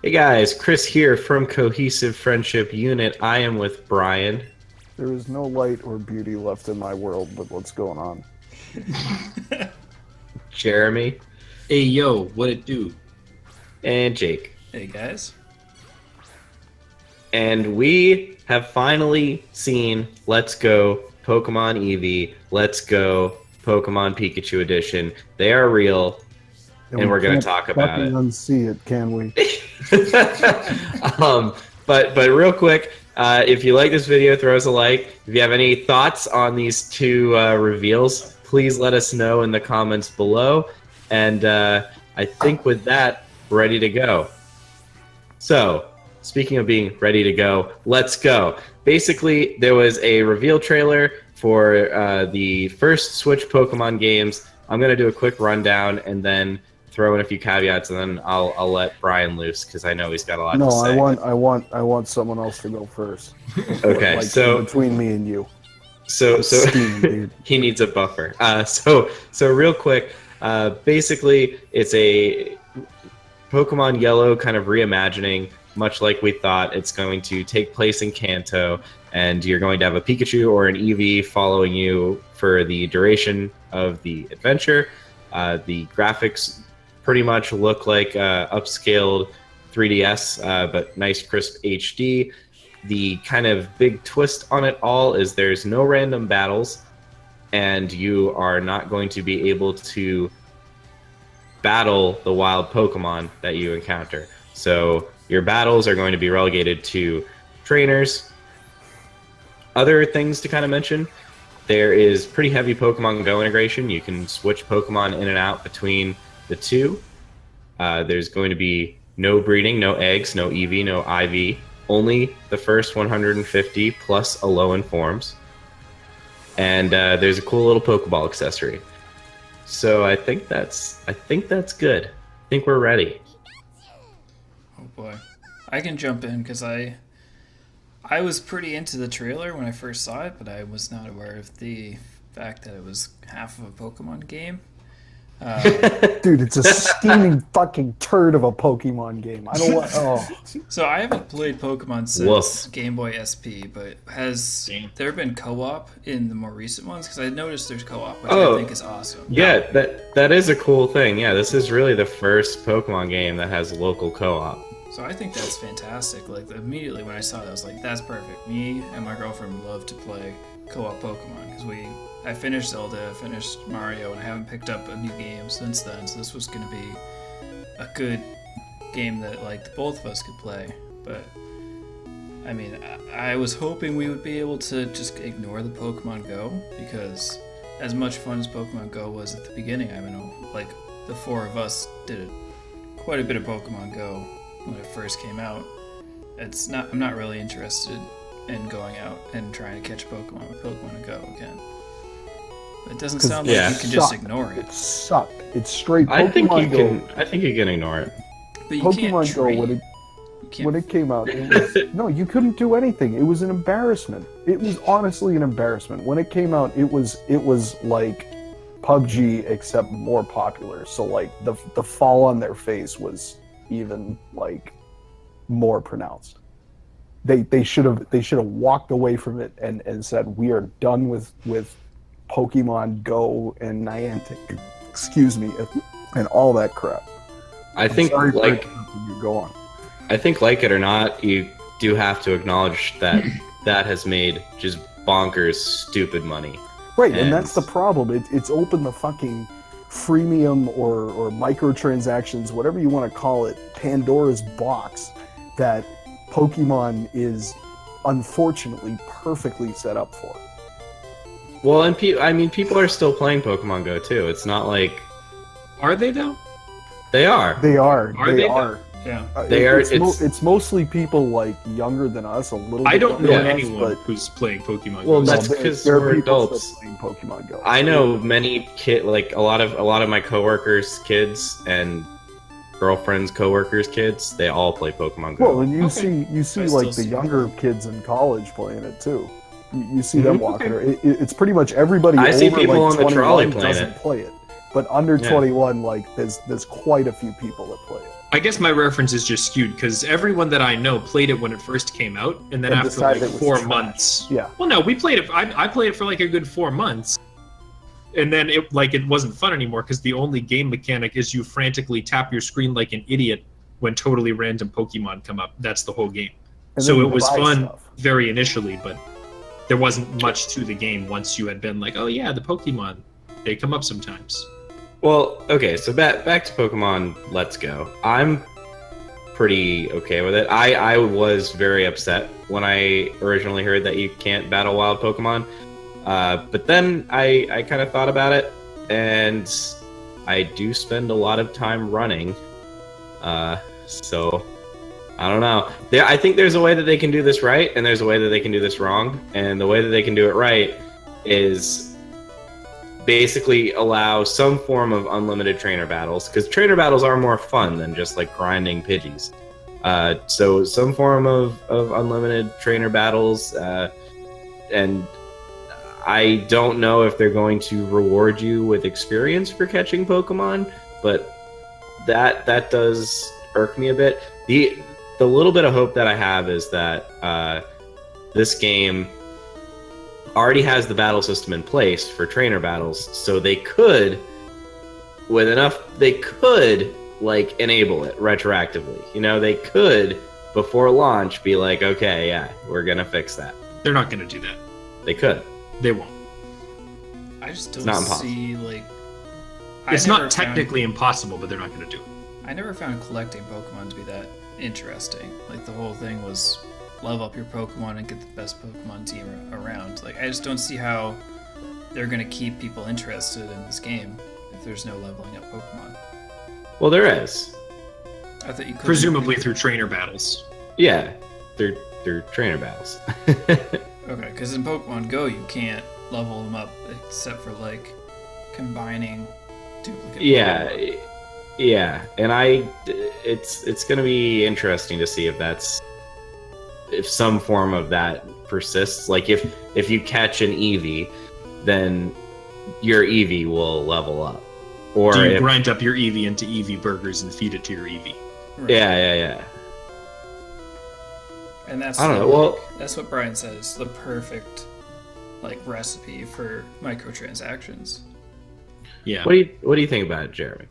Hey guys, Chris here from Cohesive Friendship Unit. I am with Brian, There is no light or beauty left in my world with what's going on. Jeremy, Hey yo, what it do? and Jake. Hey guys. And we have finally seen Let's Go Pokemon Eevee, Let's Go Pokemon Pikachu Edition. They are real, and we're going to talk about it. Unsee it, can we? But real quick, if you like this video, throw us a like. If you have any thoughts on these two reveals, please let us know in the comments below. And I think with that, we're ready to go. So, speaking of being ready to go, let's go. Basically, there was a reveal trailer for the first Switch Pokemon games. I'm going to do a quick rundown and then throw in a few caveats, and then I'll let Brian loose because I know he's got a lot to say. No, I want someone else to go first. Okay, like, so between me and you. So Steam, dude. he needs a buffer. So real quick, basically it's a Pokemon Yellow kind of reimagining, much like we thought. It's going to take place in Kanto, and you're going to have a Pikachu or an Eevee following you for the duration of the adventure. The graphics pretty much look like upscaled 3DS, but nice crisp HD. The kind of big twist on it all is there's no random battles, and you are not going to be able to battle the wild Pokemon that you encounter. So your battles are going to be relegated to trainers. Other things to kind of mention, there is pretty heavy Pokemon Go integration. You can switch Pokemon in and out between the two. There's going to be no breeding, no eggs, no EV, no IV. Only the first 150 plus Alolan forms. And there's a cool little Pokeball accessory. So I think that's good. I think we're ready. Oh boy. I can jump in because I was pretty into the trailer when I first saw it, but I was not aware of the fact that it was half of a Pokemon game. Dude, it's a steaming fucking turd of a Pokemon game. I don't want. Oh, So I haven't played Pokemon since Game Boy SP, but has there been co-op in the more recent ones? Because I noticed there's co-op, which I think is awesome. Yeah, that is a cool thing. Yeah, this is really the first Pokemon game that has local co-op. So I think that's fantastic. Like immediately when I saw that, I was like, "That's perfect." Me and my girlfriend love to play co-op Pokemon because I finished Zelda, I finished Mario, and I haven't picked up a new game since then. So this was going to be a good game that like both of us could play. But I mean, I was hoping we would be able to just ignore the Pokemon Go because as much fun as Pokemon Go was at the beginning, I know like the four of us did quite a bit of Pokemon Go when it first came out. I'm not really interested in going out and trying to catch Pokemon with Pokemon Go again. It doesn't sound like you can just ignore it. it sucked. It's straight Pokemon I think you Go. can. I think you can ignore it. But you Pokemon can't Go trade. when it came out, no, you couldn't do anything. It was an embarrassment. It was honestly an embarrassment. When it came out, it was like PUBG except more popular. So like the fall on their face was even like more pronounced. They should have walked away from it and said we are done with Pokemon Go and Niantic, excuse me, and all that crap. I think like you go on. I think like it or not, you do have to acknowledge that that has made just bonkers stupid money. Right, and that's the problem. It's opened the fucking freemium or microtransactions, whatever you want to call it, Pandora's box that Pokemon is unfortunately perfectly set up for. Well, and people are still playing Pokemon Go too. It's not like Are they though? they are. They are. Are They they? are. Yeah. They are. It's mostly people like younger than us, a little bit. I don't know younger than us, anyone but who's playing Pokemon Well, Go. that's there- because there are we're people adults. still playing Pokemon Go. I know many like a lot of my coworkers' kids and girlfriends' coworkers' kids. They all play Pokemon Go. Well, and you Okay. see I like still the see younger kids in college playing it too. You see them Mhm. walking. It's pretty much everybody. I see over, people like, on the trolley 21 playing doesn't it. play it. but under Yeah. 21, like there's quite a few people that play it. I guess my reference is just skewed because everyone that I know played it when it first came out, and then And after decided like it was 4 trash. months. Yeah. Well, no, we played it. I played it for like a good 4 months, and then it wasn't fun anymore because the only game mechanic is you frantically tap your screen like an idiot when totally random Pokemon come up. That's the whole game. And So then it you was buy fun stuff. very initially, but there wasn't much to the game once you had been like, oh yeah, the Pokemon, they come up sometimes. Well, okay, so back to Pokemon Let's Go. I'm pretty okay with it. I was very upset when I originally heard that you can't battle wild Pokemon. But then I kind of thought about it, and I do spend a lot of time running. So I don't know. I think there's a way that they can do this right, and there's a way that they can do this wrong. And the way that they can do it right is basically allow some form of unlimited trainer battles, because trainer battles are more fun than just like grinding Pidgeys. So some form of unlimited trainer battles, and I don't know if they're going to reward you with experience for catching Pokemon, but that does irk me a bit. The little bit of hope that I have is that this game already has the battle system in place for trainer battles, so they could like enable it retroactively. You know, they could before launch be like, okay, yeah, we're gonna fix that. They're not going to do that. They could. They won't. I just It's don't not impossible. see like. It's I never not technically impossible, but they're not going to do it. I never found collecting Pokemon to be that interesting. Like the whole thing was level up your Pokemon and get the best Pokemon team around. Like I just don't see how they're gonna keep people interested in this game if there's no leveling up Pokemon. Well, there is. I thought you could Presumably through trainer battles. Yeah, they're trainer battles. Okay, because in Pokemon Go you can't level them up except for like combining duplicate. Yeah, Pokemon. yeah, and it's gonna be interesting to see if some form of that persists. Like if you catch an Eevee, then your Eevee will level up. Or Do you if, grind up your Eevee into Eevee burgers and feed it to your Eevee? Right. yeah. And that's I don't the, know, well- like, that's what Brian says, the perfect like recipe for microtransactions. Yeah. What do you think about it, Jeremy?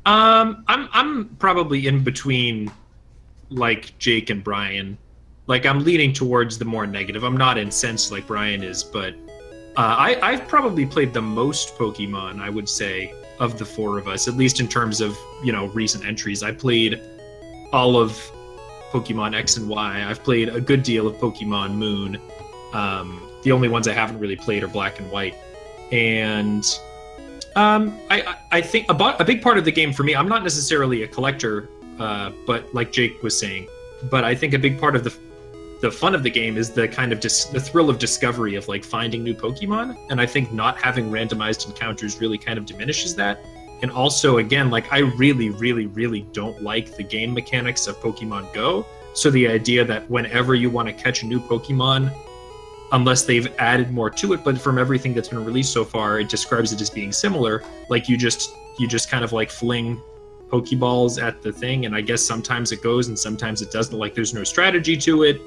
I'm probably in between like Jake and Brian. Like I'm leaning towards the more negative. I'm not incensed like Brian is, but I've probably played the most Pokemon, I would say, of the four of us, at least in terms of, recent entries. I played all of Pokemon X and Y. I've played a good deal of Pokemon Moon. The only ones I haven't really played are Black and White. And I think a big part of the game for me, I'm not necessarily a collector, but like Jake was saying, but I think a big part of the fun of the game is the kind of the thrill of discovery of like finding new Pokemon. And I think not having randomized encounters really kind of diminishes that. And also, again, like I really, really, really don't like the game mechanics of Pokemon Go. So the idea that whenever you want to catch a new Pokemon, unless they've added more to it, but from everything that's been released so far, it describes it as being similar. Like you just kind of like fling Pokeballs at the thing, and I guess sometimes it goes and sometimes it doesn't. Like there's no strategy to it.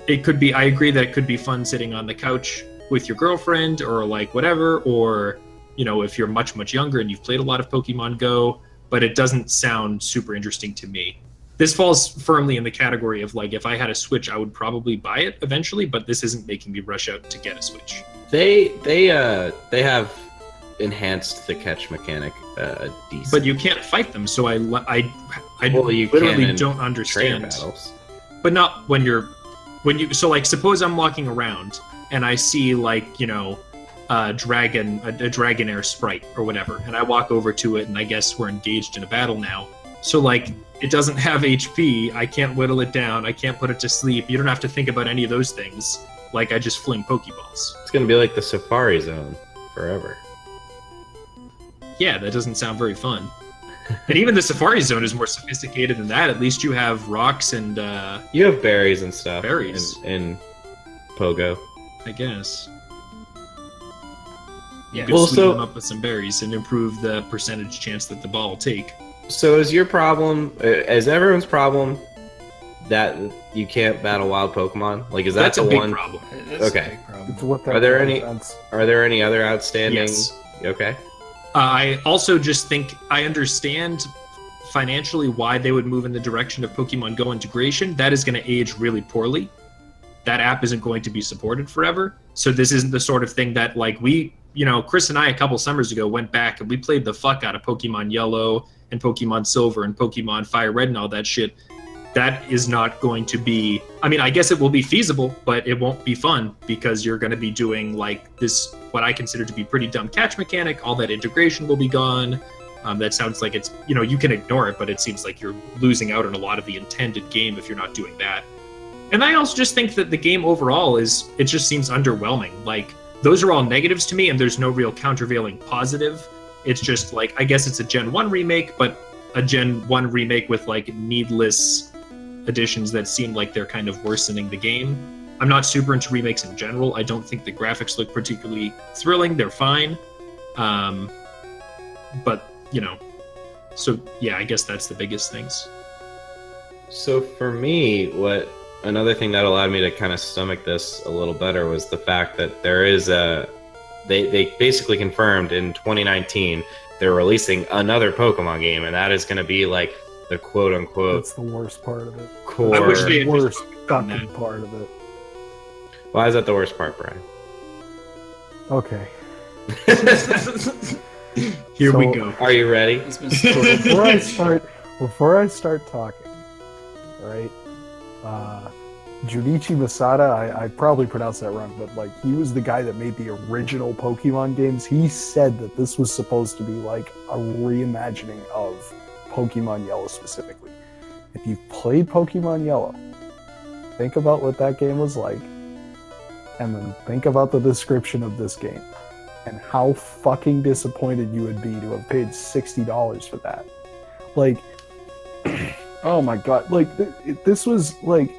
It could be, I agree that it could be fun sitting on the couch with your girlfriend or like whatever, or if you're much, much younger and you've played a lot of Pokemon Go, but it doesn't sound super interesting to me. This falls firmly in the category of like, if I had a Switch, I would probably buy it eventually, but this isn't making me rush out to get a Switch. They have enhanced the catch mechanic decent. But you can't fight them, so I Well, you literally can in don't trainer understand. battles. But not when so like suppose I'm walking around and I see like, a Dragonair sprite or whatever, and I walk over to it and I guess we're engaged in a battle now. So like it doesn't have HP, I can't whittle it down, I can't put it to sleep. You don't have to think about any of those things. Like I just fling Pokeballs. It's gonna be like the Safari Zone forever. Yeah, that doesn't sound very fun. And even the Safari Zone is more sophisticated than that. At least you have rocks and You have berries and stuff. Berries. in PoGo. I guess. You Yeah. could Well, sweeten so- them up with some berries and improve the percentage chance that the ball will take. So is your problem, is everyone's problem that you can't battle wild Pokemon? Like, is that That's the a big one? problem. That's Okay. a big problem. It's what that Are there any- represents. Are there any other outstanding? Yes. Okay. I also just think I understand financially why they would move in the direction of Pokemon Go integration. That is going to age really poorly. That app isn't going to be supported forever. So this isn't the sort of thing that like Chris and I a couple summers ago went back and we played the fuck out of Pokemon Yellow and Pokemon Silver and Pokemon Fire Red and all that shit. That is not going to be, I mean, I guess it will be feasible, but it won't be fun because you're going to be doing like this, what I consider to be pretty dumb catch mechanic. All that integration will be gone. That sounds like it's, you can ignore it, but it seems like you're losing out on a lot of the intended game if you're not doing that. And I also just think that the game overall it just seems underwhelming. Like, those are all negatives to me, and there's no real countervailing positive. It's just like, I guess it's a Gen 1 remake, but a Gen 1 remake with like needless additions that seem like they're kind of worsening the game. I'm not super into remakes in general. I don't think the graphics look particularly thrilling. They're fine. But, so yeah, I guess that's the biggest things. So for me, another thing that allowed me to kind of stomach this a little better was the fact that there is they basically confirmed in 2019 they're releasing another Pokemon game, and that is going to be like the quote unquote That's the worst part of it. core. I wish they The had worst just done fucking that. part of it. Why is that the worst part, Brian? Okay. Here we So- go. Are you ready? It's been So before I start talking, right? Junichi Masada, I probably pronounced that wrong, but like he was the guy that made the original Pokemon games. He said that this was supposed to be like a reimagining of Pokemon Yellow specifically. If you've played Pokemon Yellow, think about what that game was like, and then think about the description of this game and how fucking disappointed you would be to have paid $60 for that. Like, oh my god, like this was like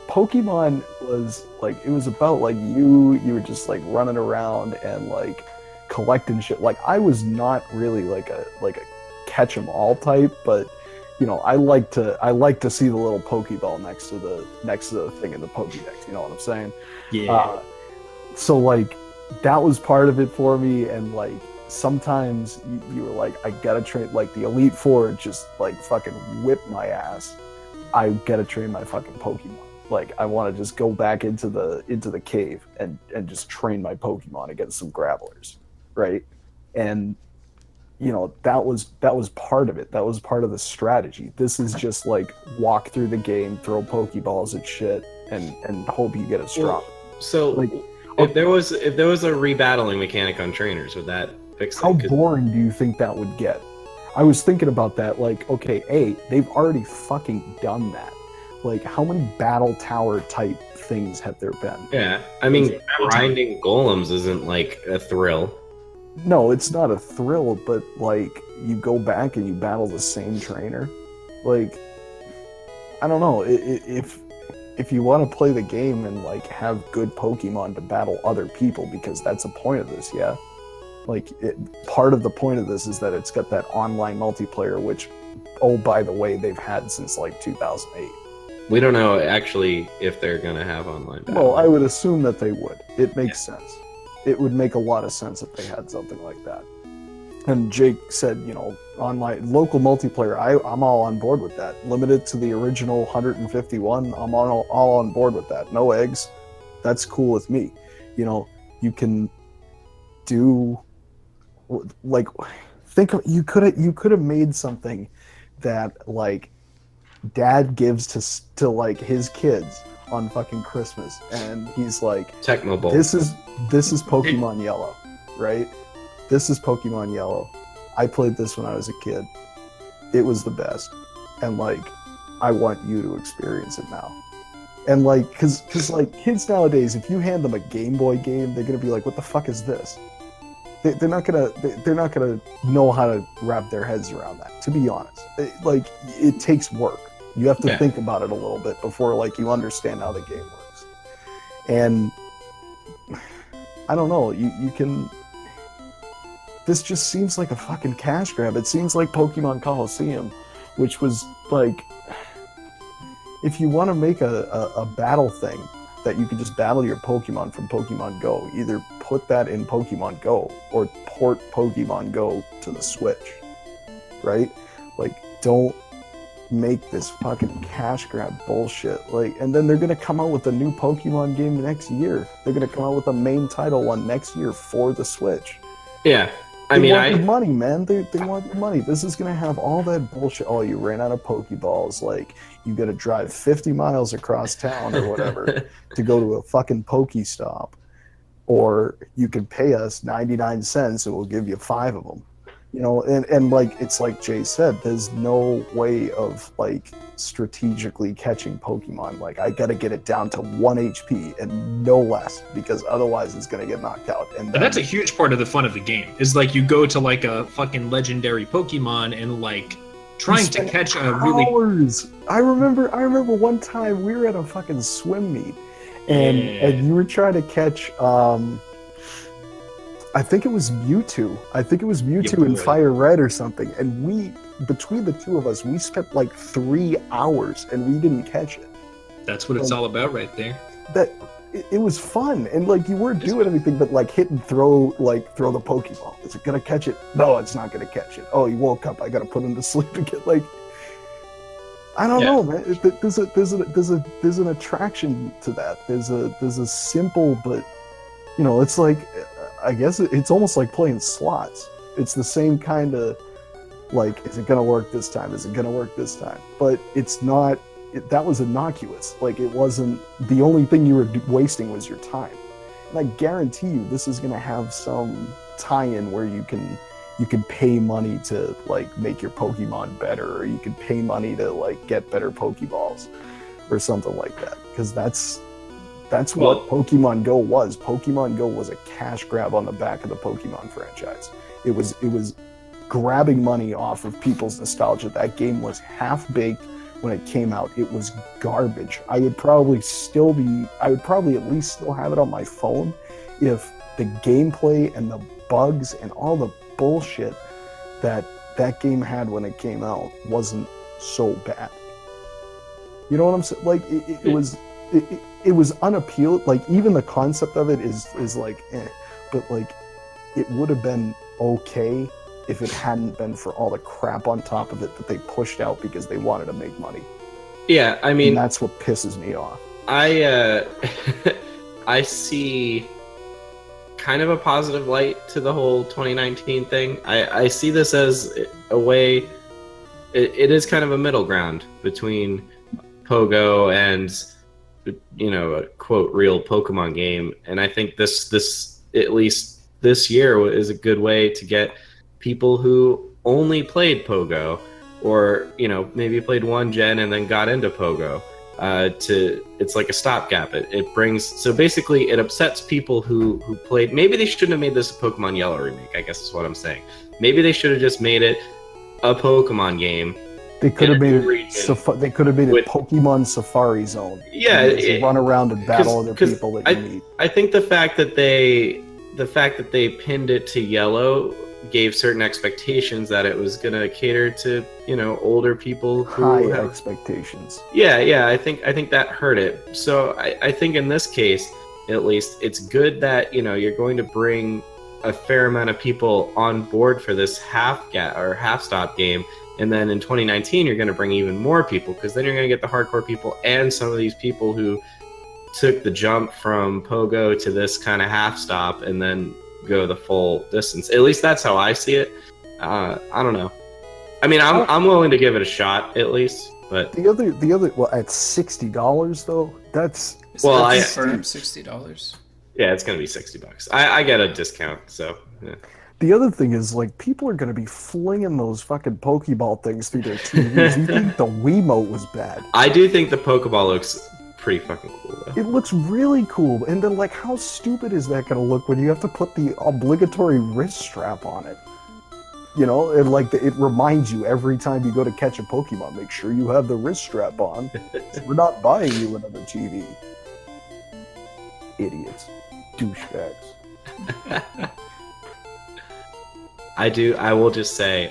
Pokemon was like, it was about like you were just like running around and like collecting shit. Like I was not really like a catch 'em all type, but I like to see the little Pokeball next to the thing in the Pokédex. You know what I'm saying? Yeah. So like that was part of it for me, and like sometimes you were like, I gotta train, like the Elite Four just like fucking whip my ass. I gotta train my fucking Pokemon. Like I want to just go back into the cave and just train my Pokemon against some Gravelers, right? And that was part of it. That was part of the strategy. This is just like walk through the game, throw Pokeballs at shit, and hope you get it strong. So Like, if there was a rebattling mechanic on trainers, would that fix it? How 'Cause- boring do you think that would get? I was thinking about that. Like, okay, they've already fucking done that. Like, how many battle tower type things have there been? Yeah, I mean, grinding golems isn't like a thrill. No, it's not a thrill, but like you go back and you battle the same trainer. Like, I don't know, if you want to play the game and like have good Pokemon to battle other people, because that's the point of this, yeah. Like, part of the point of this is that it's got that online multiplayer, which, oh by the way, they've had since like 2008. We don't know actually if they're gonna have online battle. Well, I would assume that they would. It makes sense. It would make a lot of sense if they had something like that. And Jake said, online local multiplayer, I'm all on board with that. Limited to the original 151, I'm all on board with that. No eggs, that's cool with me. You can do like you could have made something that like dad gives to like his kids on fucking Christmas, and he's like, Tecmo Bowl. This is Pokemon Yellow, right? This is Pokemon Yellow. I played this when I was a kid. It was the best, and like, I want you to experience it now. And like, cause like kids nowadays, if you hand them a Game Boy game, they're gonna be like, "What the fuck is this?" They're not gonna know how to wrap their heads around that. To be honest, it takes work. You have to think about it a little bit before like you understand how the game works. And I don't know. You can. This just seems like a fucking cash grab. It seems like Pokemon Coliseum, which was like, if you want to make a battle thing that you could just battle your Pokemon from Pokemon Go, either put that in Pokemon Go or port Pokemon Go to the Switch, right? Like, don't make this fucking cash grab bullshit. Like, and then they're gonna come out with a new Pokemon game next year. They're gonna come out with a main title one next year for the Switch. Yeah. They want the money, man. They want the money. This is gonna have all that bullshit. Oh, you ran out of Pokeballs. Like, you gotta drive 50 miles across town or whatever to go to a fucking Pokestop. Or you can pay us 99 cents and we'll give you 5 of them. You know, and like, it's like Jay said, there's no way of like strategically catching Pokemon. Like, I gotta get it down to 1 HP and no less, because otherwise it's gonna get knocked out. And that's a huge part of the fun of the game, is like you go to like a fucking legendary Pokemon and like trying to catch a really hours. I remember one time we were at a fucking swim meet and you were trying to catch I think it was Mewtwo. In Fire Red or something. And we, between the two of us, we spent like 3 hours and we didn't catch it. That's what it's all about right there. It was fun. And like, you weren't doing anything but like hit and throw the Pokeball. Is it gonna catch it? No, it's not gonna catch it. Oh, he woke up. I gotta put him to sleep again. Like, I don't know, man. There's an attraction to that. There's a simple, but you know, it's like, I guess it's almost like playing slots. It's the same kind of, like, is it going to work this time? Is it going to work this time? But it's not, that was innocuous. Like, it wasn't, the only thing you were wasting was your time. And I guarantee you this is going to have some tie-in where you can pay money to, like, make your Pokemon better, or you can pay money to, like, get better Pokeballs or something like that. Because that's what Pokemon Go was. Pokemon Go was a cash grab on the back of the Pokemon franchise. It was grabbing money off of people's nostalgia. That game was half-baked when it came out. It was garbage. I would probably at least still have it on my phone if the gameplay and the bugs and all the bullshit that game had when it came out wasn't so bad. You know what I'm saying? Like, it was unappealing. Like, even the concept of it is like, but like, it would have been okay if it hadn't been for all the crap on top of it that they pushed out because they wanted to make money. Yeah, I mean, and that's what pisses me off. I see kind of a positive light to the whole 2019 thing. I see this as a way. It is kind of a middle ground between PoGo and, you know, a quote real Pokemon game, and I think this at least this year is a good way to get people who only played PoGo, or, you know, maybe played one gen and then got into PoGo, it's like a stopgap. It brings, so basically it upsets people who played. Maybe they shouldn't have made this a Pokemon Yellow remake, I guess is what I'm saying. Maybe they should have just made it a Pokemon game. They could have made it. They could have made it Pokemon Safari Zone. Yeah, run around and battle other people that you meet. I think the fact that they pinned it to Yellow gave certain expectations that it was going to cater to, you know, older people who have expectations. Yeah. I think that hurt it. So I think in this case, at least, it's good that, you know, you're going to bring a fair amount of people on board for this half stop game. And then in 2019, you're going to bring even more people, because then you're going to get the hardcore people and some of these people who took the jump from PoGo to this kind of half stop and then go the full distance. At least that's how I see it. I don't know. I mean, I'm willing to give it a shot at least, but the other well, at $60 though, that's $60. Yeah, it's gonna be $60. I get a discount, so. Yeah. The other thing is, like, people are going to be flinging those fucking Pokeball things through their TVs. You think the Wiimote was bad? I do think the Pokeball looks pretty fucking cool, though. It looks really cool. And then, like, how stupid is that going to look when you have to put the obligatory wrist strap on it? You know, and, like, it reminds you every time you go to catch a Pokemon, make sure you have the wrist strap on. We're not buying you another TV. Idiots. Douchebags. I will just say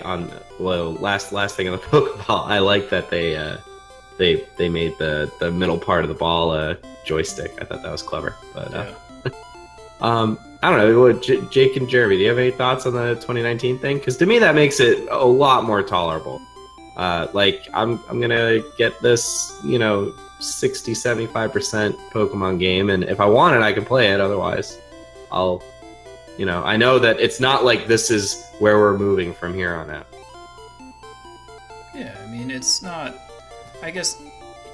last thing on the Pokeball. I like that they made the middle part of the ball a joystick. I thought that was clever. But I don't know. Jake and Jeremy, do you have any thoughts on the 2019 thing? Because to me, that makes it a lot more tolerable. Like I'm gonna get this, 60-75% Pokemon game, and if I want it, I can play it. Otherwise, I'll, I know that it's not like this is where we're moving from here on out. Yeah, I mean, it's not. I guess,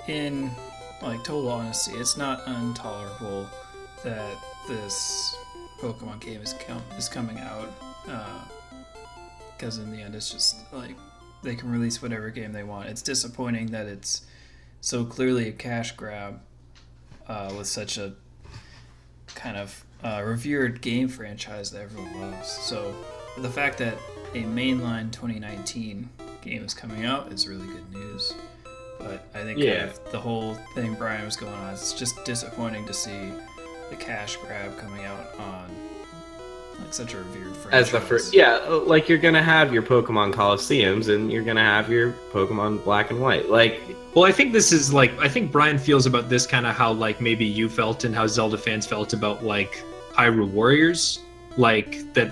in total honesty, it's not intolerable that this Pokemon game is coming out. Because in the end, it's just they can release whatever game they want. It's disappointing that it's so clearly a cash grab with such a kind of revered game franchise that everyone loves. So the fact that a mainline 2019 game is coming out is really good news. But I think kind of the whole thing Brian was going on, it's just disappointing to see the cash grab coming out on such a revered franchise. As the first, you're gonna have your Pokemon Coliseums and you're gonna have your Pokemon Black and White. Well, I think this is I think Brian feels about this kind of how maybe you felt and how Zelda fans felt about Hyrule Warriors, that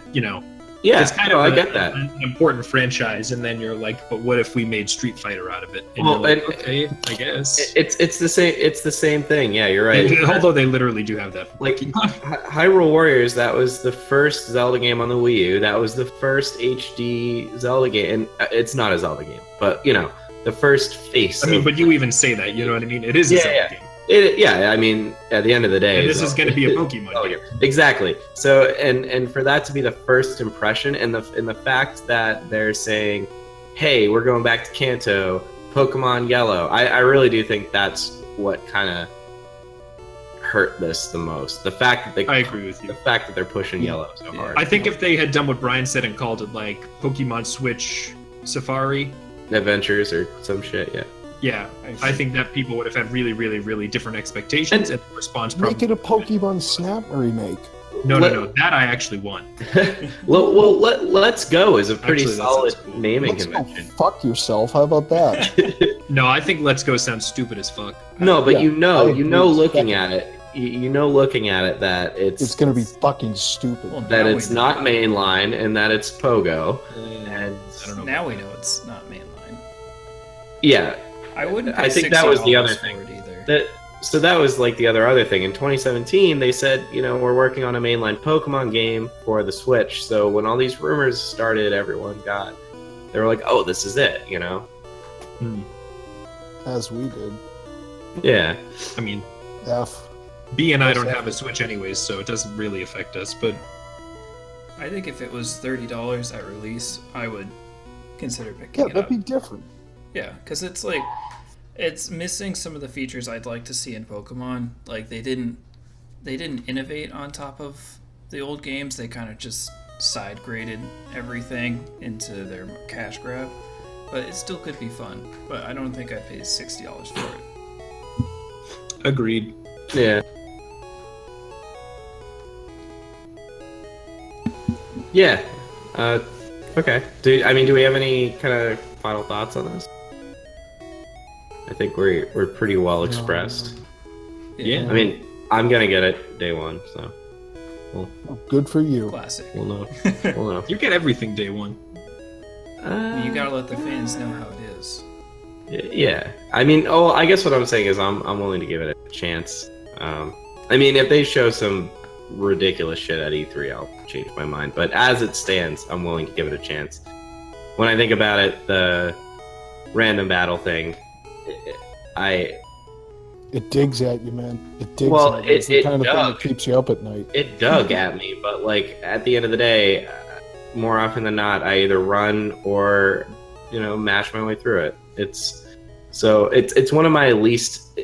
Yeah, it's kind of I get that. an important franchise, and then you're but what if we made Street Fighter out of it? And Well, you're okay, I guess. It's the same. It's the same thing. Yeah, you're right. Although they literally do have that. Hyrule Warriors, that was the first Zelda game on the Wii U. That was the first HD Zelda game, and it's not a Zelda game, but the first face. I mean, but you even say that, you know what I mean? It is a Zelda game. I mean, at the end of the day, And this is going to be a Pokemon game. Exactly. So, and for that to be the first impression, and the fact that they're saying, "Hey, we're going back to Kanto, Pokemon Yellow," I really do think that's what kind of hurt this the most. The fact that I agree with you. The fact that they're pushing Yellow so hard. I think if they had done what Brian said and called it Pokemon Switch Safari Adventures or some shit, yeah. Yeah, I think that people would have had really, really, really different expectations, and the response probably... Make it a Pokemon Snap remake. No, that I actually want. Well, Let's Go is a pretty solid cool. naming Let's convention. go fuck yourself. How about that? No, I think Let's Go sounds stupid as fuck. No, but Yeah, looking at it, looking at it that it's going to be fucking stupid. Well, that now it's we not know. mainline and that it's Pogo. And I don't know. Now we know it's not mainline. yeah, I wouldn't. Pay I think that was the other $60 thing. for it either. that was the other thing. In 2017, they said, we're working on a mainline Pokemon game for the Switch. So when all these rumors started, they were like, oh, this is it, As we did. Yeah. I mean, F. B and I don't have a Switch anyways, so it doesn't really affect us, but... I think if it was $30 at release, I would consider picking Yeah, it that'd up. be different. Yeah, because it's missing some of the features I'd like to see in Pokemon. They didn't innovate on top of the old games. They kind of just side graded everything into their cash grab. But it still could be fun. But I don't think I paid $60 for it. Agreed. Yeah. Yeah. Okay. Do we have any kind of final thoughts on this? I think we're pretty well expressed. Yeah. I mean, I'm gonna get it day one, so Good for you. Classic. we'll know. We'll know. You get everything day one. You gotta let the fans know how it is. Yeah. I mean, I guess what I'm saying is I'm willing to give it a chance. I mean, if they show some ridiculous shit at E3, I'll change my mind. But as it stands, I'm willing to give it a chance. When I think about it, the random battle thing, It digs at you, man. It digs Well, at you. It's the it kind of thing dug. that keeps you up at night. it dug at me. But at the end of the day, more often than not, I either run or mash my way through it. It's one of my least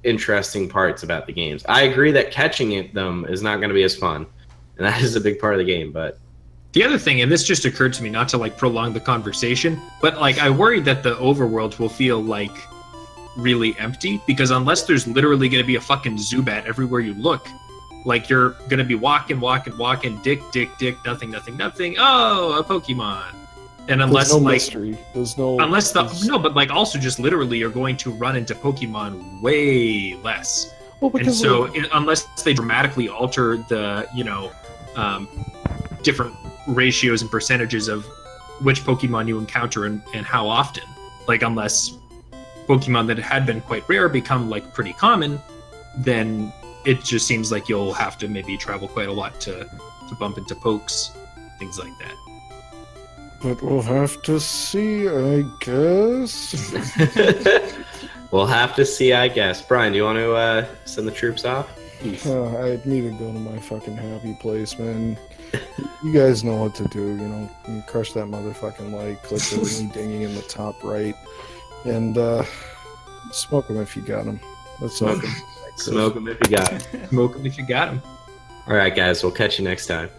interesting parts about the games. I agree that catching them is not going to be as fun, and that is a big part of the game. But The other thing, and this just occurred to me, not to prolong the conversation, but I worry that the overworld will feel really empty, because unless there's literally going to be a fucking Zubat everywhere you look, Like you're gonna be walking, dick, nothing. Oh, a Pokemon. And unless There's no like mystery. There's no no, but like also just literally you're going to run into Pokemon way less. Well, And because so unless they dramatically alter the different ratios and percentages of which Pokemon you encounter and how often, like unless Pokemon that had been quite rare become like pretty common, then it just seems like you'll have to maybe travel quite a lot to bump into pokes, things like that. But we'll have to see, I guess. We'll have to see, I guess. Brian, do you want to send the troops off? I need to go to my fucking happy place, man. You guys know what to do, You crush that motherfucking like, click the ring dinging in the top right, and smoke them if you got them. That's all. Smoke them if you got 'em. Smoke them if you got them. All right, guys. We'll catch you next time.